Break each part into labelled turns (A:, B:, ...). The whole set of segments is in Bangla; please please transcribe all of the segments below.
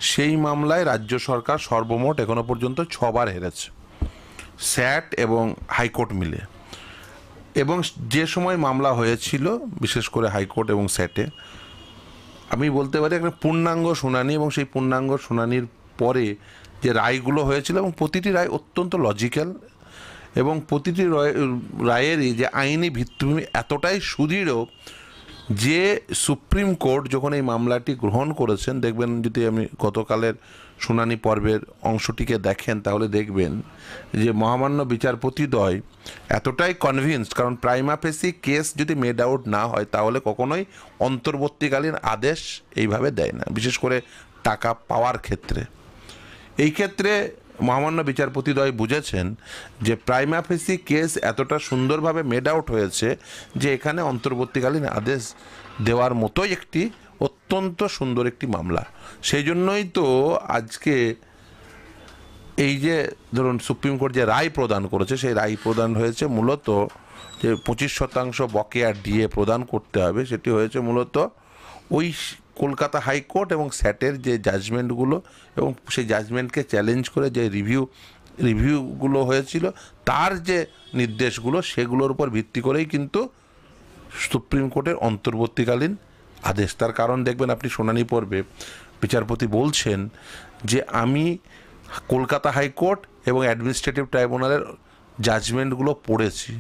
A: সেই মামলায় রাজ্য সরকার সর্বমোট এখনো পর্যন্ত 6বার হেরেছে, স্যাট এবং হাইকোর্ট মিলে। এবং যে সময় মামলা হয়েছিল, বিশেষ করে হাইকোর্ট এবং স্যাটে, আমি বলতে পারি একটা পূর্ণাঙ্গ শুনানি, এবং সেই পূর্ণাঙ্গ শুনানির পরে যে রায়গুলো হয়েছিল, এবং প্রতিটি রায় অত্যন্ত লজিক্যাল, এবং প্রতিটি রায়েরই যে আইনি ভিত্তিভূমি এতটাই সুদৃঢ় যে সুপ্রিম কোর্ট যখন এই মামলাটি গ্রহণ করেছেন, দেখবেন যদি আমি গতকালের শুনানি পর্বের অংশটিকে দেখেন তাহলে দেখবেন যে মহামান্য বিচারপতিদ্বয় এতটাই কনভিন্সড, কারণ প্রাইমা ফেসি কেস যদি মেড আউট না হয় তাহলে কখনোই অন্তর্বর্তীকালীন আদেশ এইভাবে দেয় না, বিশেষ করে টাকা পাওয়ার ক্ষেত্রে। এই ক্ষেত্রে মহামান্য বিচারপতিদ্বয় বুঝেছেন যে প্রাইমা ফেসি কেস এতটা সুন্দরভাবে মেড আউট হয়েছে যে এখানে অন্তর্বর্তীকালীন আদেশ দেওয়ার মতোই একটি অত্যন্ত সুন্দর একটি মামলা। সেই জন্যই তো আজকে এই যে ধরুন সুপ্রিম কোর্ট যে রায় প্রদান করেছে, সেই রায় প্রদান হয়েছে মূলত যে 25% বকেয়া ডিএ প্রদান করতে হবে, সেটি হয়েছে মূলত ওই কলকাতা হাইকোর্ট এবং স্যাটের যে জাজমেন্টগুলো এবং সেই জাজমেন্টকে চ্যালেঞ্জ করে যে রিভিউগুলো হয়েছিল, তার যে নির্দেশগুলো, সেগুলোর উপর ভিত্তি করেই কিন্তু সুপ্রিম কোর্টের অন্তর্বর্তীকালীন আদেশ। তার কারণ দেখবেন আপনি শুনানি পর্বে বিচারপতি বলছেন যে আমি কলকাতা হাইকোর্ট এবং অ্যাডমিনিস্ট্রেটিভ ট্রাইব্যুনালের জাজমেন্টগুলো পড়েছি,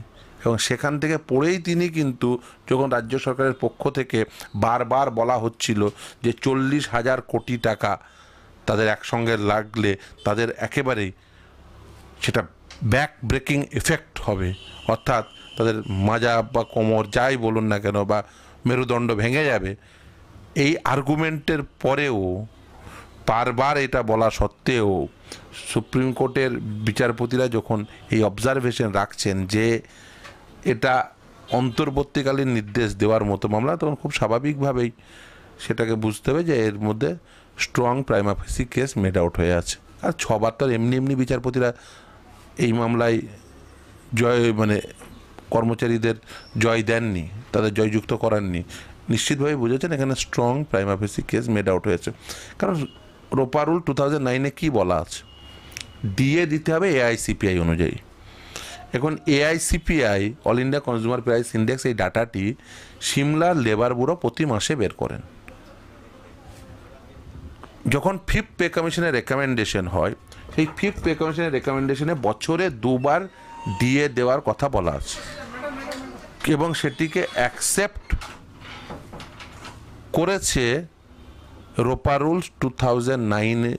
A: এবং সেখান থেকে পড়েই তিনি কিন্তু যখন রাজ্য সরকারের পক্ষ থেকে বারবার বলা হচ্ছিল যে 40,000 কোটি টাকা তাদের একসঙ্গে লাগলে তাদের একেবারেই সেটা ব্যাক ব্রেকিং এফেক্ট হবে, অর্থাৎ তাদের মাজা বা কোমর যাই বলুন না কেন বা মেরুদণ্ড ভেঙে যাবে। এই আর্গুমেন্টের পরেও বারবার এটা বলা সত্ত্বেও সুপ্রিম কোর্টের বিচারপতিরা যখন এই অবজারভেশন রাখছেন যে এটা অন্তর্বর্তীকালীন নির্দেশ দেওয়ার মতো মামলা, তখন খুব স্বাভাবিকভাবেই সেটাকে বুঝতে হবে যে এর মধ্যে strong prima ফেসি case made out হয়ে আছে। আর 6বার তো এমনি এমনি বিচারপতিরা এই মামলায় কর্মচারীদের জয় দেননি, তাদের জয়যুক্ত করাননি, নিশ্চিতভাবে বুঝেছেন এখানে strong prima ফেসি case made out হয়েছে। কারণ রোপা রুল 2009-এ কী বলা আছে, ডিএ দিতে হবে এআইসিপিআই অনুযায়ী। এখন AICPI, all India consumer price index, এই ডাটাটি সিমলার লেবার ব্যুরো প্রতি মাসে বের করেন। যখন 5th পে কমিশনের রেকমেন্ডেশন হয়, সেই 5th পে কমিশনের রেকমেন্ডেশনে বছরে 2বার ডিএ দেওয়ার কথা বলা আছে, এবং সেটিকে অ্যাকসেপ্ট করেছে রোপা রুলস 2009-এ,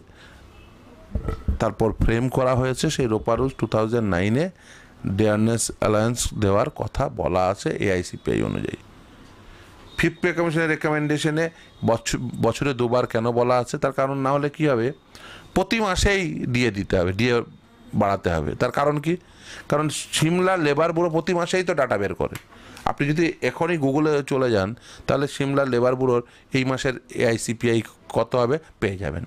A: তারপর ফ্রেম করা হয়েছে সেই রোপা রুলস 2009-এ ডেয়ারনেস অ্যালায়েন্স দেওয়ার কথা বলা আছে এআইসিপিআই অনুযায়ী। 5th পে কমিশনের রেকমেন্ডেশনে বছরে 2বার কেন বলা আছে, তার কারণ না হলে কি হবে, প্রতি মাসেই ডিএ দিতে হবে, ডিএ বাড়াতে হবে। তার কারণ কি, কারণ সিমলা লেবার ব্যুরো প্রতি মাসেই তো ডাটা বের করে। আপনি যদি এখনই গুগলে চলে যান তাহলে সিমলা লেবার ব্যুরোর এই মাসের এআইসিপিআই কত হবে পেয়ে যাবেন।